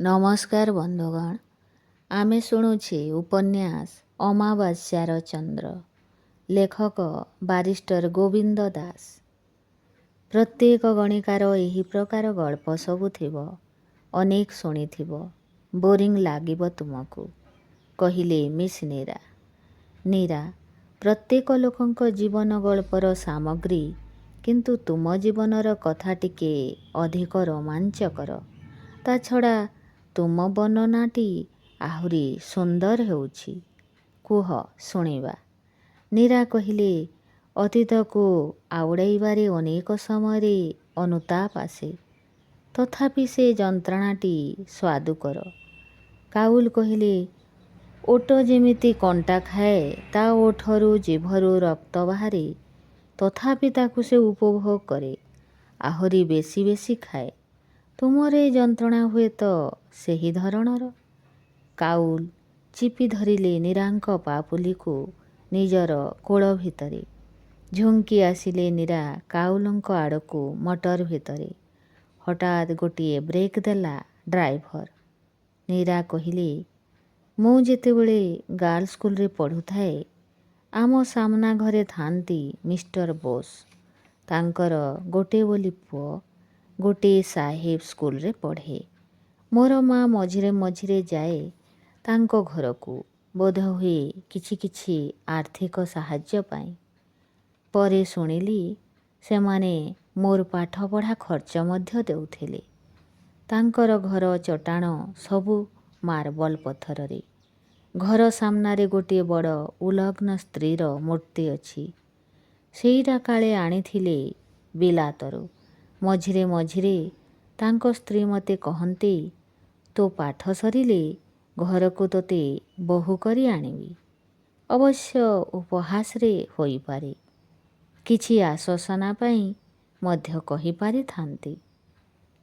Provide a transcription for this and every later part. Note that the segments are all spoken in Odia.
ନମସ୍କାର ବନ୍ଧୁଗଣ, ଆମେ ଶୁଣୁଛେ ଉପନ୍ୟାସ ଅମାବାସ୍ୟାର ଚନ୍ଦ୍ର। ଲେଖକ ବାରିଷ୍ଟର ଗୋବିନ୍ଦ ଦାସ। ପ୍ରତ୍ୟେକ ଗଣିକାର ଏହି ପ୍ରକାର ଗଳ୍ପ ସବୁ ଥିବ। ଅନେକ ଶୁଣିଥିବ। ବୋରିଂ ଲାଗିବ ତୁମକୁ, କହିଲେ ମିସ୍ ନୀରା। ନୀରା, ପ୍ରତ୍ୟେକ ଲୋକଙ୍କ ଜୀବନ ଗଳ୍ପର ସାମଗ୍ରୀ, କିନ୍ତୁ ତୁମ ଜୀବନର କଥା ଟିକେ ଅଧିକ ରୋମାଞ୍ଚକର। ତା ଛଡ଼ା ତୁମ ବର୍ଣ୍ଣନାଟି ଆହୁରି ସୁନ୍ଦର ହେଉଛି। କୁହ, ଶୁଣିବା। ନୀରା କହିଲେ, ଅତୀତକୁ ଆଉଡ଼ାଇବାରେ ଅନେକ ସମୟରେ ଅନୁତାପ ଆସେ। ତଥାପି ସେ ଯନ୍ତ୍ରଣାଟି ସ୍ୱାଦୁକର। କାଉଲ କହିଲେ, ଓଟ ଯେମିତି କଣ୍ଟା ଖାଏ, ତା ଓଠରୁ ଜିଭରୁ ରକ୍ତ ବାହାରେ, ତଥାପି ତାକୁ ସେ ଉପଭୋଗ କରେ, ଆହୁରି ବେଶୀ ବେଶୀ ଖାଏ। ତୁମର ଏ ଯନ୍ତ୍ରଣା ହୁଏତ ସେହି ଧରଣର। କାଉଲ ଚିପି ଧରିଲେ ନୀରାଙ୍କ ପାପୁଲିକୁ ନିଜର କୋଳ ଭିତରେ। ଝୁଙ୍କି ଆସିଲେ ନୀରା କାଉଲଙ୍କ ଆଡ଼କୁ ମଟର ଭିତରେ। ହଠାତ୍ ଗୋଟିଏ ବ୍ରେକ୍ ଦେଲା ଡ୍ରାଇଭର। ନୀରା କହିଲେ, ମୁଁ ଯେତେବେଳେ ଗାର୍ଲ ସ୍କୁଲରେ ପଢ଼ୁଥାଏ, ଆମ ସାମ୍ନା ଘରେ ଥାନ୍ତି ମିଷ୍ଟର ବୋଷ। ତାଙ୍କର ଗୋଟେ ବୋଲି ପୁଅ ଗୋଟିଏ ସାହେବ ସ୍କୁଲରେ ପଢ଼େ। ମୋର ମା ମଝିରେ ମଝିରେ ଯାଏ ତାଙ୍କ ଘରକୁ, ବୋଧହୁଏ କିଛି କିଛି ଆର୍ଥିକ ସାହାଯ୍ୟ ପାଇଁ। ପରେ ଶୁଣିଲି ସେମାନେ ମୋର ପାଠପଢ଼ା ଖର୍ଚ୍ଚ ମଧ୍ୟ ଦେଉଥିଲେ। ତାଙ୍କର ଘର ଚଟାଣ ସବୁ ମାର୍ବଲ ପଥରରେ। ଘର ସାମ୍ନାରେ ଗୋଟିଏ ବଡ଼ ଉଲଗ୍ନ ସ୍ତ୍ରୀର ମୂର୍ତ୍ତି ଅଛି। ସେଇଟା କାଳେ ଆଣିଥିଲେ ବିଲାତରୁ। ମଝିରେ ମଝିରେ ତାଙ୍କ ସ୍ତ୍ରୀ ମୋତେ କହନ୍ତି, ତୋ ପାଠ ସରିଲେ ଘରକୁ ତୋତେ ବୋହୂ କରି ଆଣିବି। ଅବଶ୍ୟ ଉପହାସରେ ହୋଇପାରେ, କିଛି ଆଶ୍ୱାସନା ପାଇଁ ମଧ୍ୟ କହିପାରିଥାନ୍ତି।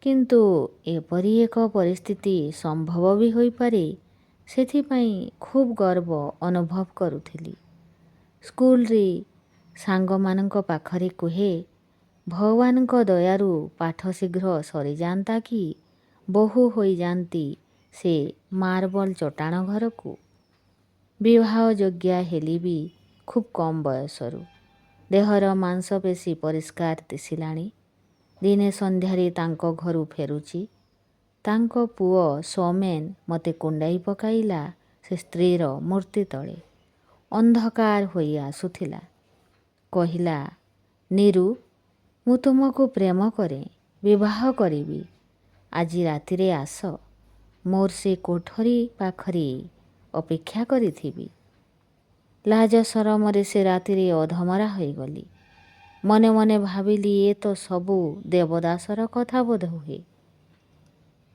କିନ୍ତୁ ଏପରି ଏକ ପରିସ୍ଥିତି ସମ୍ଭବ ବି ହୋଇପାରେ, ସେଥିପାଇଁ ଖୁବ୍ ଗର୍ବ ଅନୁଭବ କରୁଥିଲି। ସ୍କୁଲରେ ସାଙ୍ଗମାନଙ୍କ ପାଖରେ କୁହେ, ଭଗବାନଙ୍କ ଦୟାରୁ ପାଠ ଶୀଘ୍ର ସରିଯାଆନ୍ତା କି ବୋହୂ ହୋଇଯାଆନ୍ତି ସେ ମାର୍ବଲ ଚଟାଣ ଘରକୁ। ବିବାହ ଯୋଗ୍ୟା ହେଲି ବି ଖୁବ୍ କମ୍ ବୟସରୁ। ଦେହର ମାଂସପେଶୀ ପରିଷ୍କାର ଦିଶିଲାଣି। ଦିନେ ସନ୍ଧ୍ୟାରେ ତାଙ୍କ ଘରୁ ଫେରୁଛି। ତାଙ୍କ ପୁଅ ସୌମେନ ମୋତେ କୁଣ୍ଡାଇ ପକାଇଲା ସେ ସ୍ତ୍ରୀର ମୂର୍ତ୍ତି ତଳେ। ଅନ୍ଧକାର ହୋଇ ଆସୁଥିଲା। କହିଲା, ନୀରୁ, ମୁଁ ତୁମକୁ ପ୍ରେମ କରେ, ବିବାହ କରିବି। ଆଜି ରାତିରେ ଆସ, ମୋର ସେ କୋଠରୀ ପାଖରେ ଅପେକ୍ଷା କରିଥିବି। ଲାଜ ସରମରେ ସେ ରାତିରେ ଅଧମରା ହୋଇଗଲି। ମନେ ମନେ ଭାବିଲି, ଏ ତ ସବୁ ଦେବଦାସର କଥା ବୋଧହୁଏ।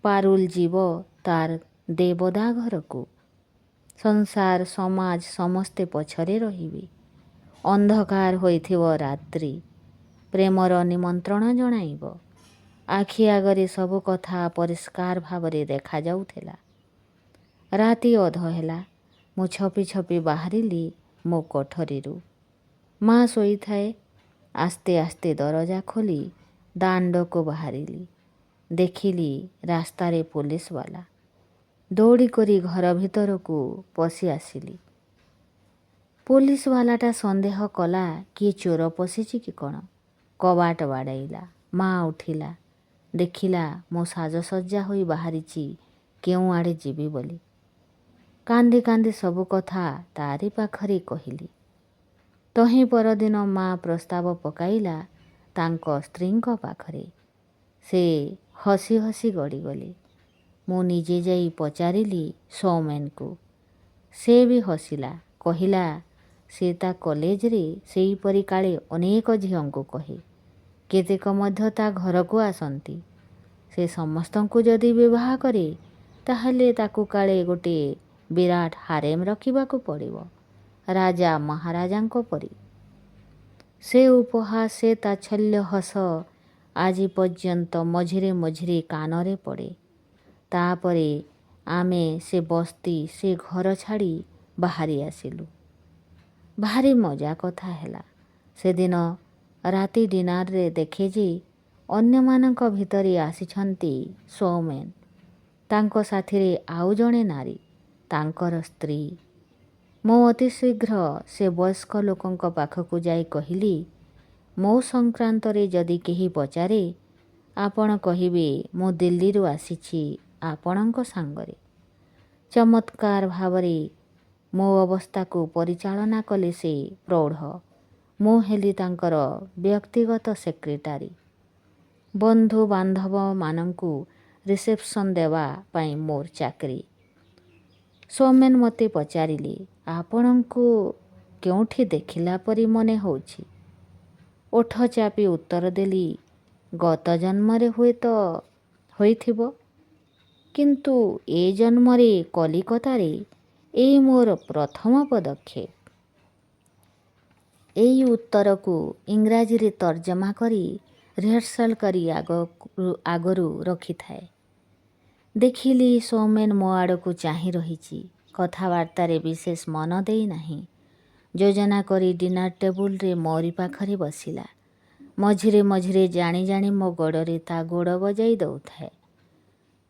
ପାରୁଲ ଯିବ ତାର ଦେବଦା ଘରକୁ। ସଂସାର ସମାଜ ସମସ୍ତେ ପଛରେ ରହିବେ। ଅନ୍ଧକାର ହୋଇଥିବ ରାତ୍ରି। ପ୍ରେମର ନିମନ୍ତ୍ରଣ ଜଣାଇବ। ଆଖି ଆଗରେ ସବୁ କଥା ପରିଷ୍କାର ଭାବରେ ଦେଖାଯାଉଥିଲା। ରାତି ଅଧ ହେଲା। ମୁଁ ଛପି ଛପି ବାହାରିଲି ମୋ କୋଠରୀରୁ। ମା ଶୋଇଥାଏ। ଆସ୍ତେ ଆସ୍ତେ ଦରଜା ଖୋଲି ଦାଣ୍ଡକୁ ବାହାରିଲି। ଦେଖିଲି ରାସ୍ତାରେ ପୋଲିସବାଲା। ଦୌଡ଼ି କରି ଘର ଭିତରକୁ ପଶି ଆସିଲି। ପୋଲିସବାଲାଟା ସନ୍ଦେହ କଲା କିଏ ଚୋର ପଶିଛି କି କ'ଣ। କବାଟ ବାଡ଼େଇଲା। ମା ଉଠିଲା। ଦେଖିଲା ମୁଁ ସାଜସଜ୍ଜା ହୋଇ ବାହାରିଛି କେଉଁ ଆଡ଼େ ଯିବି ବୋଲି। କାନ୍ଦି କାନ୍ଦି ସବୁ କଥା ତାରି ପାଖରେ କହିଲି। ତହିଁ ପରଦିନ ମା ପ୍ରସ୍ତାବ ପକାଇଲା ତାଙ୍କ ସ୍ତ୍ରୀଙ୍କ ପାଖରେ। ସେ ହସି ହସି ଗଡ଼ିଗଲେ। ମୁଁ ନିଜେ ଯାଇ ପଚାରିଲି ସୌମେନକୁ। ସେ ବି ହସିଲା। କହିଲା, ସେ ତା କଲେଜରେ ସେହିପରି କାଳେ ଅନେକ ଝିଅଙ୍କୁ କହେ। କେତେକ ମଧ୍ୟ ତା ଘରକୁ ଆସନ୍ତି। ସେ ସମସ୍ତଙ୍କୁ ଯଦି ବିବାହ କରେ, ତାହେଲେ ତାକୁ କାଳେ ଗୋଟିଏ ବିରାଟ ହାରେମ ରଖିବାକୁ ପଡ଼ିବ, ରାଜା ମହାରାଜାଙ୍କ ପରି। ସେ ଉପହାସ, ସେ ତାଚ୍ଛଲ୍ୟ ହସ ଆଜି ପର୍ଯ୍ୟନ୍ତ ମଝିରେ ମଝିରେ କାନରେ ପଡ଼େ। ତାପରେ ଆମେ ସେ ବସ୍ତି, ସେ ଘର ଛାଡ଼ି ବାହାରି ଆସିଲୁ। ଭାରି ମଜା କଥା ହେଲା। ସେଦିନ ରାତି ଡିନରରେ ଦେଖେ ଯେ ଅନ୍ୟମାନଙ୍କ ଭିତରେ ଆସିଛନ୍ତି ସୌମେନ। ତାଙ୍କ ସାଥିରେ ଆଉ ଜଣେ ନାରୀ, ତାଙ୍କର ସ୍ତ୍ରୀ। ମୁଁ ଅତି ଶୀଘ୍ର ସେ ବୟସ୍କ ଲୋକଙ୍କ ପାଖକୁ ଯାଇ କହିଲି, ମୋ ସଂକ୍ରାନ୍ତରେ ଯଦି କେହି ପଚାରେ, ଆପଣ କହିବେ ମୁଁ ଦିଲ୍ଲୀରୁ ଆସିଛି ଆପଣଙ୍କ ସାଙ୍ଗରେ। ଚମତ୍କାର ଭାବରେ ମୋ ଅବସ୍ଥାକୁ ପରିଚାଳନା କଲେ ସେ ପ୍ରୌଢ଼। ମୁଁ ହେଲି ତାଙ୍କର ବ୍ୟକ୍ତିଗତ ସେକ୍ରେଟାରୀ। ବନ୍ଧୁବାନ୍ଧବମାନଙ୍କୁ ରିସେପ୍ସନ୍ ଦେବା ପାଇଁ ମୋର ଚାକିରି। ସୌମେନ ମୋତେ ପଚାରିଲେ, ଆପଣଙ୍କୁ କେଉଁଠି ଦେଖିଲା ପରି ମନେ ହେଉଛି? ଓଠ ଚାପି ଉତ୍ତର ଦେଲି, ଗତ ଜନ୍ମରେ ହୁଏତ ହୋଇଥିବ, କିନ୍ତୁ ଏ ଜନ୍ମରେ କଲିକତାରେ ଏଇ ମୋର ପ୍ରଥମ ପଦକ୍ଷେପ। ଏଇ ଉତ୍ତରକୁ ଇଂରାଜୀରେ ତର୍ଜମା କରି ରିହର୍ସାଲ କରି ଆଗରୁ ରଖିଥାଏ। ଦେଖିଲି ସୌମେନ ମୋ ଆଡ଼କୁ ଚାହିଁ ରହିଛି। କଥାବାର୍ତ୍ତାରେ ବିଶେଷ ମନ ଦେଇନାହିଁ। ଯୋଜନା କରି ଡିନର ଟେବୁଲରେ ମୋରି ପାଖରେ ବସିଲା। ମଝିରେ ମଝିରେ ଜାଣି ଜାଣି ମୋ ଗୋଡ଼ରେ ତା ଗୋଡ଼ ବଜାଇ ଦେଉଥାଏ।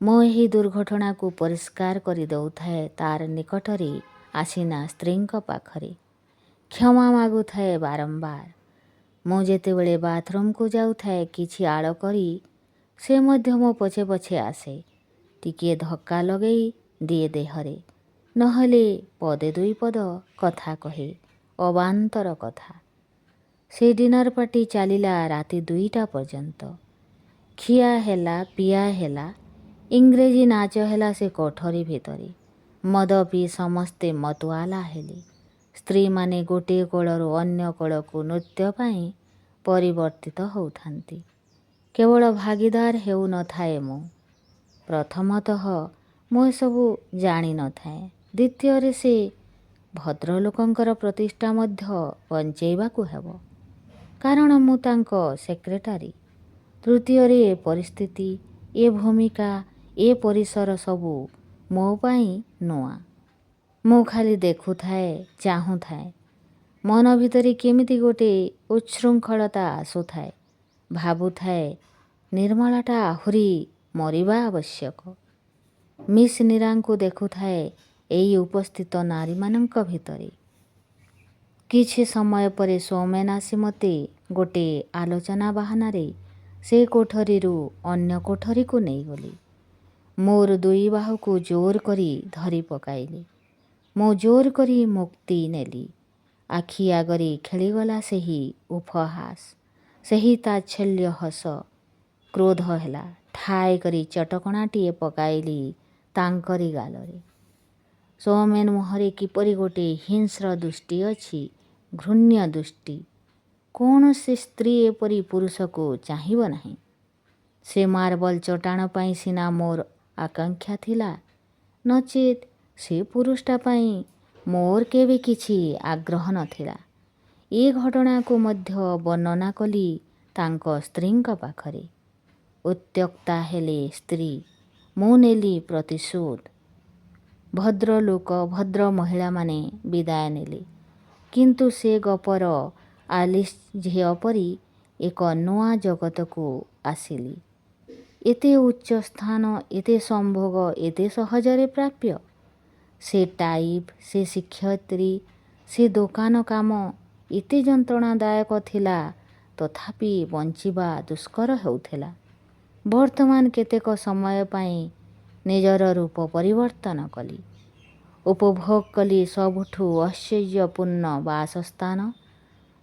ମୁଁ ଏହି ଦୁର୍ଘଟଣାକୁ ପରିଷ୍କାର କରି ଦେଉଥାଏ ତାର ନିକଟରେ ଆସିନା ସ୍ତ୍ରୀଙ୍କ ପାଖରେ। କ୍ଷମା ମାଗୁଥାଏ ବାରମ୍ବାର। ମୁଁ ଯେତେବେଳେ ବାଥରୁମକୁ ଯାଉଥାଏ କିଛି ଆଳ କରି, ସେ ମଧ୍ୟ ମୋ ପଛେ ପଛେ ଆସେ। ଟିକିଏ ଧକ୍କା ଲଗେଇ ଦିଏ ଦେହରେ, ନହେଲେ ପଦେ ଦୁଇ ପଦ କଥା କହେ, ଅବାନ୍ତର କଥା। ସେ ଡିନର ପାର୍ଟି ଚାଲିଲା ରାତି 2ଟା ପର୍ଯ୍ୟନ୍ତ। ଖିଆ ହେଲା, ପିଆ ହେଲା, ଇଂରେଜୀ ନାଚ ହେଲା ସେ କୋଠରୀ ଭିତରେ। ମଦ ପିଇ ସମସ୍ତେ ମତୁଆଲା ହେଲେ। ସ୍ତ୍ରୀମାନେ ଗୋଟିଏ କୋଳରୁ ଅନ୍ୟ କୋଳକୁ ନୃତ୍ୟ ପାଇଁ ପରିବର୍ତ୍ତିତ ହେଉଥାନ୍ତି। କେବଳ ଭାଗୀଦାର ହେଉନଥାଏ ମୁଁ। ପ୍ରଥମତଃ ମୁଁ ଏସବୁ ଜାଣିନଥାଏ। ଦ୍ୱିତୀୟରେ ସେ ଭଦ୍ରଲୋକଙ୍କର ପ୍ରତିଷ୍ଠା ମଧ୍ୟ ବଞ୍ଚେଇବାକୁ ହେବ, କାରଣ ମୁଁ ତାଙ୍କ ସେକ୍ରେଟାରୀ। ତୃତୀୟରେ ଏ ପରିସ୍ଥିତି, ଏ ଭୂମିକା, ଏ ପରିସର ସବୁ ମୋ ପାଇଁ ନୂଆ। ମୁଁ ଖାଲି ଦେଖୁଥାଏ, ଚାହୁଁଥାଏ। ମନ ଭିତରେ କେମିତି ଗୋଟିଏ ଉଚ୍ଛୃଙ୍ଖଳତା ଆସୁଥାଏ। ଭାବୁଥାଏ, ନିର୍ମଳାଟା ଆହୁରି ମରିବା ଆବଶ୍ୟକ। ମିସ୍ ନୀରାଙ୍କୁ ଦେଖୁଥାଏ ଏଇ ଉପସ୍ଥିତ ନାରୀମାନଙ୍କ ଭିତରେ। କିଛି ସମୟ ପରେ ସୌମେନ ଆସି ମୋତେ ଗୋଟିଏ ଆଲୋଚନା ବାହାନାରେ ସେ କୋଠରୀରୁ ଅନ୍ୟ କୋଠରୀକୁ ନେଇଗଲି। ମୋର ଦୁଇ ବାହୁକୁ ଜୋର କରି ଧରି ପକାଇଲି। ମୁଁ ଜୋର କରି ମୁକ୍ତି ନେଲି। ଆଖି ଆଗରେ ଖେଳିଗଲା ସେହି ଉପହାସ, ସେହି ତାଚ୍ଛଲ୍ୟ ହସ। କ୍ରୋଧ ହେଲା। ଠାଏ କରି ଚଟକଣାଟିଏ ପକାଇଲି ତାଙ୍କରି ଗାଲରେ। ସୌମେନ ମୁହଁରେ କିପରି ଗୋଟିଏ ହିଂସ୍ର ଦୃଷ୍ଟି ଅଛି, ଘୃଣ୍ୟ ଦୃଷ୍ଟି। କୌଣସି ସ୍ତ୍ରୀ ଏପରି ପୁରୁଷକୁ ଚାହିଁବ ନାହିଁ। ସେ ମାର୍ବଲ ଚଟାଣ ପାଇଁ ସିନା ମୋର ଆକାଙ୍କ୍ଷା ଥିଲା, ନଚେତ୍ ସେ ପୁରୁଷଟା ପାଇଁ ମୋର କେବେ କିଛି ଆଗ୍ରହ ନଥିଲା। ଏ ଘଟଣାକୁ ମଧ୍ୟ ବର୍ଣ୍ଣନା କଲି ତାଙ୍କ ସ୍ତ୍ରୀଙ୍କ ପାଖରେ। ଉତ୍ତ୍ୟକ୍ତା ହେଲେ ସ୍ତ୍ରୀ। ମୁଁ ନେଲି ପ୍ରତିଶୋଧ। ଭଦ୍ରଲୋକ, ଭଦ୍ର ମହିଳାମାନେ ବିଦାୟ ନେଲେ। କିନ୍ତୁ ସେ ଗପର ଆଲିସ୍ ଝିଅ ପରି ଏକ ନୂଆ ଜଗତକୁ ଆସିଲି। ଏତେ ଉଚ୍ଚ ସ୍ଥାନ, ଏତେ ସମ୍ଭୋଗ ଏତେ ସହଜରେ ପ୍ରାପ୍ୟ। ସେ ଟାଇପ୍, ସେ ଶିକ୍ଷୟିତ୍ରୀ, ସେ ଦୋକାନ କାମ ଏତେ ଯନ୍ତ୍ରଣାଦାୟକ ଥିଲା, ତଥାପି ବଞ୍ଚିବା ଦୁଷ୍କର ହେଉଥିଲା। ବର୍ତ୍ତମାନ କେତେକ ସମୟ ପାଇଁ ନିଜର ରୂପ ପରିବର୍ତ୍ତନ କଲି। ଉପଭୋଗ କଲି ସବୁଠୁ ଐଶ୍ୱର୍ଯ୍ୟପୂର୍ଣ୍ଣ ବାସସ୍ଥାନ,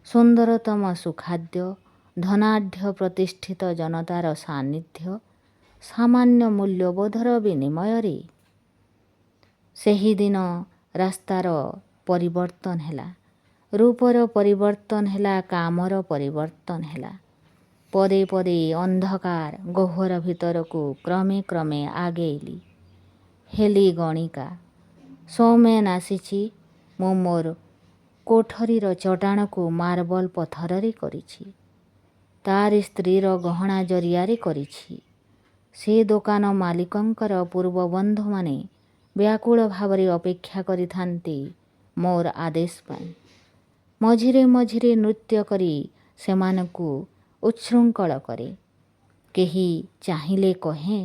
ସୁନ୍ଦରତମ ସୁଖାଦ୍ୟ, ଧନାଢ଼୍ୟ ପ୍ରତିଷ୍ଠିତ ଜନତାର ସାନ୍ନିଧ୍ୟ, ସାମାନ୍ୟ ମୂଲ୍ୟବୋଧର ବିନିମୟରେ। ସେହିଦିନ ରାସ୍ତାର ପରିବର୍ତ୍ତନ ହେଲା, ରୂପର ପରିବର୍ତ୍ତନ ହେଲା, କାମର ପରିବର୍ତ୍ତନ ହେଲା। ପଦେ ପଦେ ଅନ୍ଧକାର ଗହ୍ୱର ଭିତରକୁ କ୍ରମେ କ୍ରମେ ଆଗେଇଲି। ହେଲି ଗଣିକା। ସୌମେନ ଆସିଛି। ମୁଁ ମୋର କୋଠରୀର ଚଟାଣକୁ ମାର୍ବଲ ପଥରରେ କରିଛି। ତାରି ସ୍ତ୍ରୀର ଗହଣା ଜରିଆରେ କରିଛି। ସେ ଦୋକାନ ମାଲିକଙ୍କର ପୂର୍ବ ବନ୍ଧୁମାନେ ବ୍ୟାକୁଳ ଭାବରେ ଅପେକ୍ଷା କରିଥାନ୍ତି ମୋର ଆଦେଶ ପାଇଁ। ମଝିରେ ମଝିରେ ନୃତ୍ୟ କରି ସେମାନଙ୍କୁ ଉଚ୍ଛୃଙ୍ଖଳ କରେ। କେହି ଚାହିଁଲେ କହେ,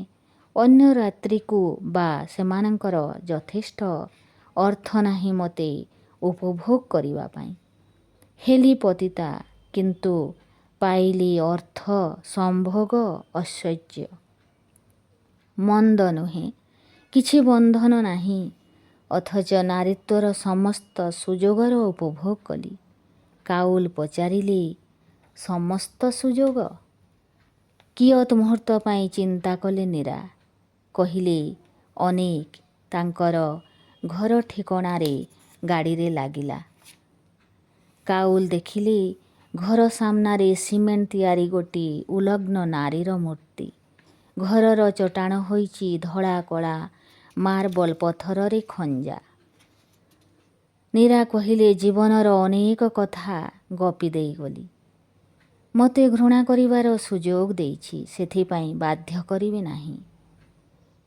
ଅନ୍ୟ ରାତ୍ରିକୁ ବା ସେମାନଙ୍କର ଯଥେଷ୍ଟ ଅର୍ଥ ନାହିଁ ମୋତେ ଉପଭୋଗ କରିବା ପାଇଁ। ହେଲି ପତିତା କିନ୍ତୁ ପାଇଲି ଅର୍ଥ ସମ୍ଭୋଗ ଐଶ୍ୱର୍ଯ୍ୟ। ମନ୍ଦ ନୁହେଁ, କିଛି ବନ୍ଧନ ନାହିଁ, ଅଥଚ ନାରୀତ୍ୱର ସମସ୍ତ ସୁଯୋଗର ଉପଭୋଗ କଲି। କାଉଲ ପଚାରିଲେ, ସମସ୍ତ ସୁଯୋଗ? କିୟତ୍ ମୁହୂର୍ତ୍ତ ପାଇଁ ଚିନ୍ତା କଲେ ନୀରା। କହିଲେ, ଅନେକ। ତାଙ୍କର ଘର ଠିକଣାରେ ଗାଡ଼ିରେ ଲାଗିଲା। କାଉଲ ଦେଖିଲେ ଘର ସାମ୍ନାରେ ସିମେଣ୍ଟ ତିଆରି ଗୋଟିଏ ଉଲଗ୍ନ ନାରୀର ମୂର୍ତ୍ତି। ଘରର ଚଟାଣ ହୋଇଛି ଧଳା କଳା ମାର୍ବଲ ପଥରରେ ଖଞ୍ଜା। ନୀରା କହିଲେ, ଜୀବନର ଅନେକ କଥା ଗପି ଦେଇଗଲି। ମୋତେ ଘୃଣା କରିବାର ସୁଯୋଗ ଦେଇଛି, ସେଥିପାଇଁ ବାଧ୍ୟ କରିବି ନାହିଁ।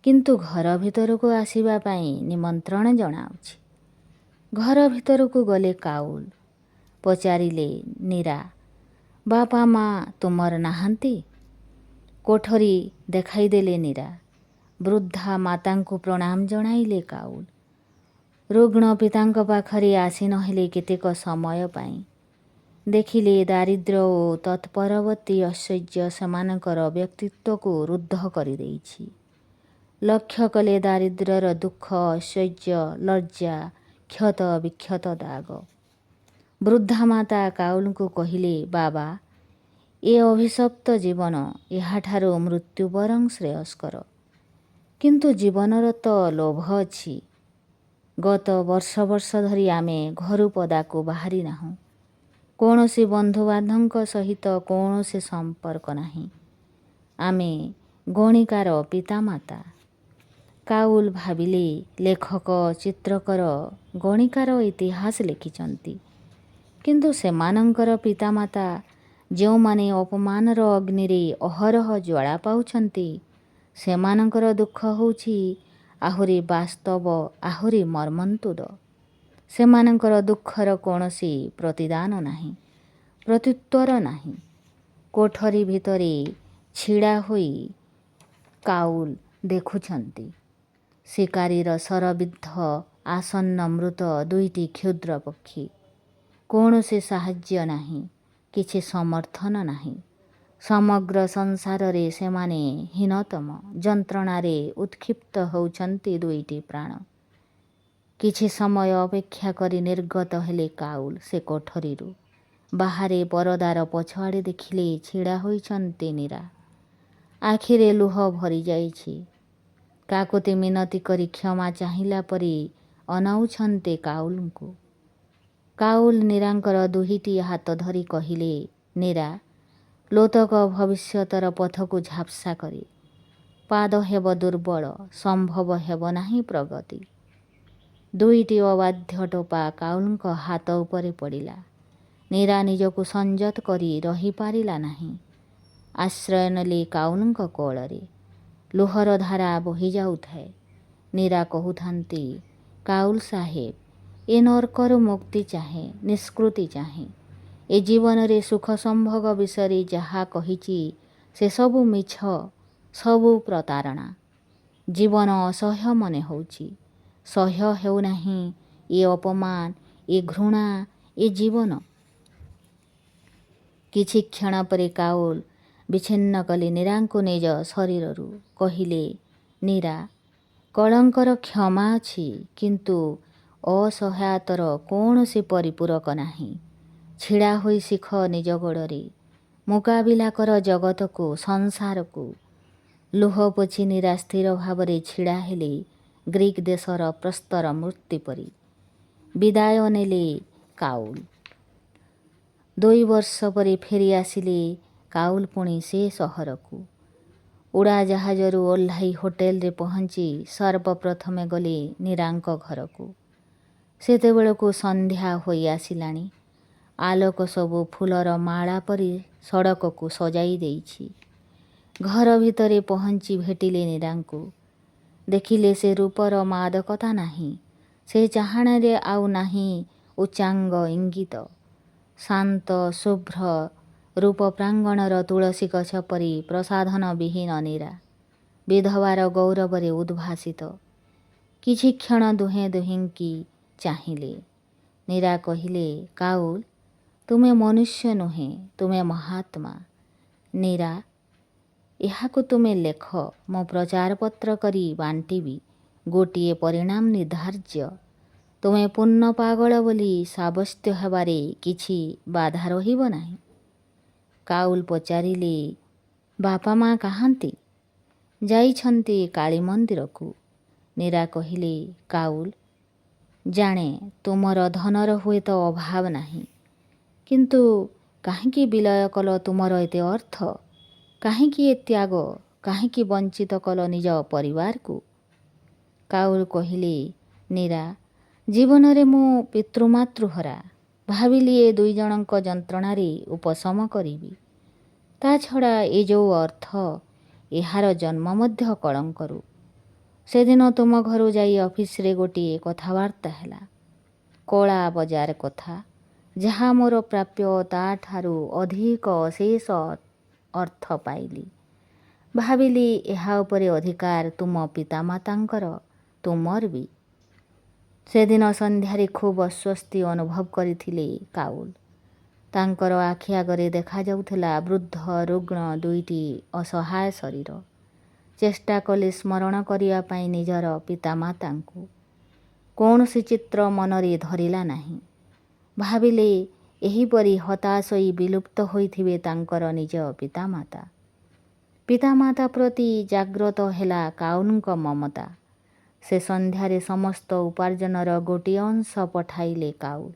କିନ୍ତୁ ଘର ଭିତରକୁ ଆସିବା ପାଇଁ ନିମନ୍ତ୍ରଣ ଜଣାଉଛି। ଘର ଭିତରକୁ ଗଲେ କାଉଲ। ପଚାରିଲେ, ନୀରା, ବାପା ମା ତୁମର ନାହାନ୍ତି? କୋଠରୀ ଦେଖାଇଦେଲେ ନୀରା। ବୃଦ୍ଧା ମାତାଙ୍କୁ ପ୍ରଣାମ ଜଣାଇଲେ କାଉଲ। ରୁଗ୍ଣ ପିତାଙ୍କ ପାଖରେ ଆସି ନହେଲେ କେତେକ ସମୟ ପାଇଁ। ଦେଖିଲେ ଦାରିଦ୍ର୍ୟ ଓ ତତ୍ପରବର୍ତ୍ତୀ ଐଶ୍ୱର୍ଯ୍ୟ ସେମାନଙ୍କର ବ୍ୟକ୍ତିତ୍ୱକୁ ରୁଦ୍ଧ କରିଦେଇଛି। ଲକ୍ଷ୍ୟ କଲେ ଦାରିଦ୍ର୍ୟର ଦୁଃଖ, ଐଶ୍ୱର୍ଯ୍ୟ, ଲଜ୍ଜା, କ୍ଷତ ବିକ୍ଷତ ଦାଗ। ବୃଦ୍ଧା ମାତା କାଉଲଙ୍କୁ କହିଲେ, ବାବା, ଏ ଅଭିଶପ୍ତ ଜୀବନ, ଏହାଠାରୁ ମୃତ୍ୟୁ ବରଂ ଶ୍ରେୟସ୍କର। କିନ୍ତୁ ଜୀବନର ତ ଲୋଭ ଅଛି। ଗତ ବର୍ଷ ବର୍ଷ ଧରି ଆମେ ଘରୁ ପଦାକୁ ବାହାରି ନାହୁଁ। କୌଣସି ବନ୍ଧୁବାନ୍ଧବଙ୍କ ସହିତ କୌଣସି ସମ୍ପର୍କ ନାହିଁ। ଆମେ ଗଣିକାର ପିତାମାତା। କାଉଲ ଭାବିଲେ, ଲେଖକ, ଚିତ୍ରକର ଗଣିକାର ଇତିହାସ ଲେଖିଛନ୍ତି। କିନ୍ତୁ ସେମାନଙ୍କର ପିତାମାତା ଯେଉଁମାନେ ଅପମାନର ଅଗ୍ନିରେ ଅହରହ ଜ୍ୱାଳା ପାଉଛନ୍ତି, ସେମାନଙ୍କର ଦୁଃଖ ହେଉଛି ଆହୁରି ବାସ୍ତବ, ଆହୁରି ମର୍ମନ୍ତୁଦ। ସେମାନଙ୍କର ଦୁଃଖର କୌଣସି ପ୍ରତିଦାନ ନାହିଁ, ପ୍ରତ୍ୟୁତ୍ତର ନାହିଁ। କୋଠରୀ ଭିତରେ ଛିଡ଼ା ହୋଇ କାଉଲ ଦେଖୁଛନ୍ତି ଶିକାରୀର ଶରବିଦ୍ଧ ଆସନ୍ନ ମୃତ ଦୁଇଟି କ୍ଷୁଦ୍ର ପକ୍ଷୀ। କୌଣସି ସାହାଯ୍ୟ ନାହିଁ, କିଛି ସମର୍ଥନ ନାହିଁ। ସମଗ୍ର ସଂସାରରେ ସେମାନେ ହୀନତମ। ଯନ୍ତ୍ରଣାରେ ଉତ୍କ୍ଷିପ୍ତ ହେଉଛନ୍ତି ଦୁଇଟି ପ୍ରାଣ। କିଛି ସମୟ ଅପେକ୍ଷା କରି ନିର୍ଗତ ହେଲେ କାଉଲ ସେ କୋଠରୀରୁ। ବାହାରେ ପରଦାର ପଛଆଡ଼େ ଦେଖିଲେ ଛିଡ଼ା ହୋଇଛନ୍ତି ନୀରା। ଆଖିରେ ଲୁହ ଭରିଯାଇଛି। କାକୁତି ମିନତି କରି କ୍ଷମା ଚାହିଁଲା ପରି ଅନାଉଛନ୍ତି କାଉଲଙ୍କୁ। କାଉଲ ନୀରାଙ୍କର ଦୁଇଟି ହାତ ଧରି କହିଲେ, ନୀରା, ଲୋତକ ଭବିଷ୍ୟତର ପଥକୁ ଝାପ୍ସା କରେ। ପାଦ ହେବ ଦୁର୍ବଳ, ସମ୍ଭବ ହେବ ନାହିଁ ପ୍ରଗତି। ଦୁଇଟି ଅବାଧ୍ୟ ଟୋପା କାଉଲଙ୍କ ହାତ ଉପରେ ପଡ଼ିଲା। ନୀରା ନିଜକୁ ସଂଯତ କରି ରହିପାରିଲା ନାହିଁ। ଆଶ୍ରୟ ନେଲେ କାଉଲଙ୍କ କୋଳରେ। ଲୁହର ଧାରା ବହିଯାଉଥାଏ। ନୀରା କହୁଥାନ୍ତି, କାଉଲ ସାହେବ, ଏ ନର୍କରୁ ମୁକ୍ତି ଚାହେଁ, ନିଷ୍କୃତି ଚାହେଁ। ଏ ଜୀବନରେ ସୁଖ ସମ୍ଭୋଗ ବିଷୟରେ ଯାହା କହିଛି ସେସବୁ ମିଛ, ସବୁ ପ୍ରତାରଣା। ଜୀବନ ଅସହ୍ୟ ମନେ ହେଉଛି। ସହ୍ୟ ହେଉନାହିଁ ଏ ଅପମାନ, ଏ ଘୃଣା, ଏ ଜୀବନ। କିଛି କ୍ଷଣ ପରେ କାଉଲ ବିଚ୍ଛିନ୍ନ କଲେ ନୀରାଙ୍କୁ ନିଜ ଶରୀରରୁ। କହିଲେ, ନୀରା, କଳଙ୍କର କ୍ଷମା ଅଛି, କିନ୍ତୁ ଅସହାୟତାର କୌଣସି ପରିପୂରକ ନାହିଁ। ଛିଡ଼ା ହୋଇ ଶିଖ ନିଜ ଗୋଡ଼ରେ। ମୁକାବିଲା କର ଜଗତକୁ, ସଂସାରକୁ। ଲୁହ ପୋଛି ନୀରା ସ୍ଥିର ଭାବରେ ଛିଡ଼ା ହେଲେ ଗ୍ରୀକ୍ ଦେଶର ପ୍ରସ୍ତର ମୂର୍ତ୍ତି ପରି। ବିଦାୟ ନେଲେ କାଉଲ। 2 ବର୍ଷ ପରେ ଫେରି ଆସିଲେ କାଉଲ ପୁଣି ସେ ସହରକୁ। ଉଡ଼ାଜାହାଜରୁ ଓହ୍ଲାଇ ହୋଟେଲରେ ପହଞ୍ଚି ସର୍ବପ୍ରଥମେ ଗଲେ ନୀରାଙ୍କ ଘରକୁ। ସେତେବେଳକୁ ସନ୍ଧ୍ୟା ହୋଇ ଆସିଲାଣି। ଆଲୋକ ସବୁ ଫୁଲର ମାଳା ପରି ସଡ଼କକୁ ସଜାଇ ଦେଇଛି। ଘର ଭିତରେ ପହଞ୍ଚି ଭେଟିଲେ ନୀରାଙ୍କୁ। ଦେଖିଲେ ସେ ରୂପର ମାଦକତା ନାହିଁ। ସେ ଚାହାଣୀରେ ଆଉ ନାହିଁ ଉଚ୍ଚାଙ୍ଗ ଇଙ୍ଗିତ। ଶାନ୍ତ ଶୁଭ୍ର ରୂପ ପ୍ରାଙ୍ଗଣର ତୁଳସୀ ଗଛ ପରି ପ୍ରସାଧନ ବିହୀନ ନୀରା। ବିଧବାର ଗୌରବରେ ଉଦ୍ଭାସିତ। କିଛି କ୍ଷଣ ଦୁହେଁ ଦୁହିଁକି ଚାହିଁଲେ। ନୀରା କହିଲେ, କାଉଲ, ତୁମେ ମନୁଷ୍ୟ ନୁହେଁ, ତୁମେ ମହାତ୍ମା। ନୀରା, ଏହାକୁ ତୁମେ ଲେଖ, ମୁଁ ପ୍ରଚାରପତ୍ର କରି ବାଣ୍ଟିବି। ଗୋଟିଏ ପରିଣାମ ନିର୍ଦ୍ଧାର୍ଯ୍ୟ। ତୁମେ ପୂର୍ଣ୍ଣ ପାଗଳ ବୋଲି ସାବ୍ୟସ୍ତ ହେବାରେ କିଛି ବାଧା ରହିବ ନାହିଁ। କାଉଲ ପଚାରିଲେ, ବାପା ମା କାହାନ୍ତି? ଯାଇଛନ୍ତି କାଳୀ ମନ୍ଦିରକୁ। ନୀରା କହିଲେ, କାଉଲ, ଜାଣେ ତୁମର ଧନର ହୁଏତ ଅଭାବ ନାହିଁ, କିନ୍ତୁ କାହିଁକି ବିଲୟ କଲ ତୁମର ଏତେ ଅର୍ଥ? କାହିଁକି ଏ ତ୍ୟାଗ? କାହିଁକି ବଞ୍ଚିତ କଲ ନିଜ ପରିବାରକୁ? କାଉଲ କହିଲେ, ନୀରା, ଜୀବନରେ ମୁଁ ପିତୃମାତୃହରା। ଭାବିଲି ଏ ଦୁଇ ଜଣଙ୍କ ଯନ୍ତ୍ରଣାରେ ଉପଶମ କରିବି। ତା ଛଡ଼ା ଏ ଯେଉଁ ଅର୍ଥ, ଏହାର ଜନ୍ମ ମଧ୍ୟ କଳଙ୍କରୁ। ସେଦିନ ତୁମ ଘରୁ ଯାଇ ଅଫିସରେ ଗୋଟିଏ କଥାବାର୍ତ୍ତା ହେଲା, କଳା ବଜାର କଥା। ଯାହା ମୋର ପ୍ରାପ୍ୟ ତାଠାରୁ ଅଧିକ ଅଶେଷ ଅର୍ଥ ପାଇଲି। ଭାବିଲି ଏହା ଉପରେ ଅଧିକାର ତୁମ ପିତାମାତାଙ୍କର, ତୁମର ବି। ସେଦିନ ସନ୍ଧ୍ୟାରେ ଖୁବ୍ ଅସ୍ୱସ୍ତି ଅନୁଭବ କରିଥିଲେ କାଉଲ। ତାଙ୍କର ଆଖି ଆଗରେ ଦେଖାଯାଉଥିଲା ବୃଦ୍ଧ ରୁଗ୍ଣ ଦୁଇଟି ଅସହାୟ ଶରୀର। ଚେଷ୍ଟା କଲେ ସ୍ମରଣ କରିବା ପାଇଁ ନିଜର ପିତାମାତାଙ୍କୁ। କୌଣସି ଚିତ୍ର ମନରେ ଧରିଲା ନାହିଁ। ଭାବିଲେ ଏହିପରି ହତାଶ ହୋଇ ବିଲୁପ୍ତ ହୋଇଥିବେ ତାଙ୍କର ନିଜ ପିତାମାତା। ପିତାମାତା ପ୍ରତି ଜାଗ୍ରତ ହେଲା କାଉଲଙ୍କ ମମତା। ସେ ସନ୍ଧ୍ୟାରେ ସମସ୍ତ ଉପାର୍ଜନର ଗୋଟିଏ ଅଂଶ ପଠାଇଲେ କାଉଲ।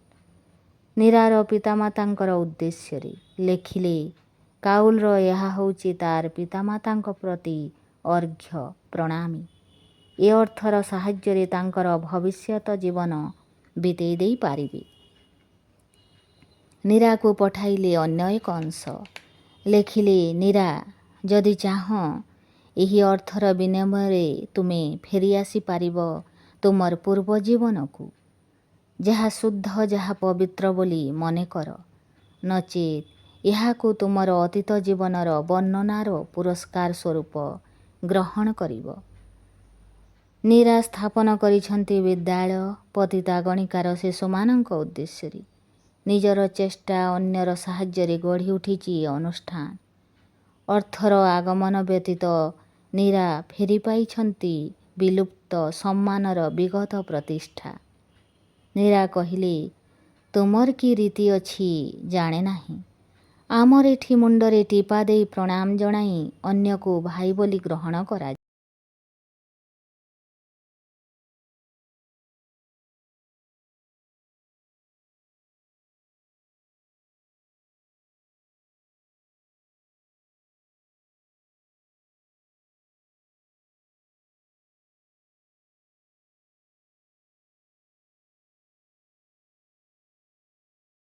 ନୀରାର ପିତାମାତାଙ୍କର ଉଦ୍ଦେଶ୍ୟରେ ଲେଖିଲେ, କାଉଲର ଏହା ହେଉଛି ତାର ପିତାମାତାଙ୍କ ପ୍ରତି ଅର୍ଘ୍ୟ ପ୍ରଣାମୀ। ଏ ଅର୍ଥର ସାହାଯ୍ୟରେ ତାଙ୍କର ଭବିଷ୍ୟତ ଜୀବନ ବିତେଇ ଦେଇ ପାରିବେ। ନୀରାକୁ ପଠାଇଲେ ଅନ୍ୟ ଏକ ଅଂଶ। ଲେଖିଲେ, ନୀରା, ଯଦି ଚାହଁ, ଏହି ଅର୍ଥର ବିନିମୟରେ ତୁମେ ଫେରିଆସିପାରିବ ତୁମର ପୂର୍ବ ଜୀବନକୁ। ଯାହା ଶୁଦ୍ଧ, ଯାହା ପବିତ୍ର ବୋଲି ମନେକର। ନଚେତ୍ ଏହାକୁ ତୁମର ଅତୀତ ଜୀବନର ବର୍ଣ୍ଣନାର ପୁରସ୍କାର ସ୍ୱରୂପ ଗ୍ରହଣ କରିବ। ନୀରା ସ୍ଥାପନ କରିଛନ୍ତି ବିଦ୍ୟାଳୟ ପତିତାଗଣିକାର ଶିଶୁମାନଙ୍କ ଉଦ୍ଦେଶ୍ୟରେ। ନିଜର ଚେଷ୍ଟା, ଅନ୍ୟର ସାହାଯ୍ୟରେ ଗଢ଼ି ଉଠିଛି ଏ ଅନୁଷ୍ଠାନ। ଅର୍ଥର ଆଗମନ ବ୍ୟତୀତ ନୀରା ଫେରି ପାଇଛନ୍ତି ବିଲୁପ୍ତ ସମ୍ମାନର ବିଗତ ପ୍ରତିଷ୍ଠା। ନୀରା କହିଲେ, ତୁମର କି ରୀତି ଅଛି ଜାଣେ ନାହିଁ। ଆମର ଏଠି ମୁଣ୍ଡରେ ଟିପା ଦେଇ ପ୍ରଣାମ ଜଣାଇ ଅନ୍ୟକୁ ଭାଇ ବୋଲି ଗ୍ରହଣ କରାଯାଏ।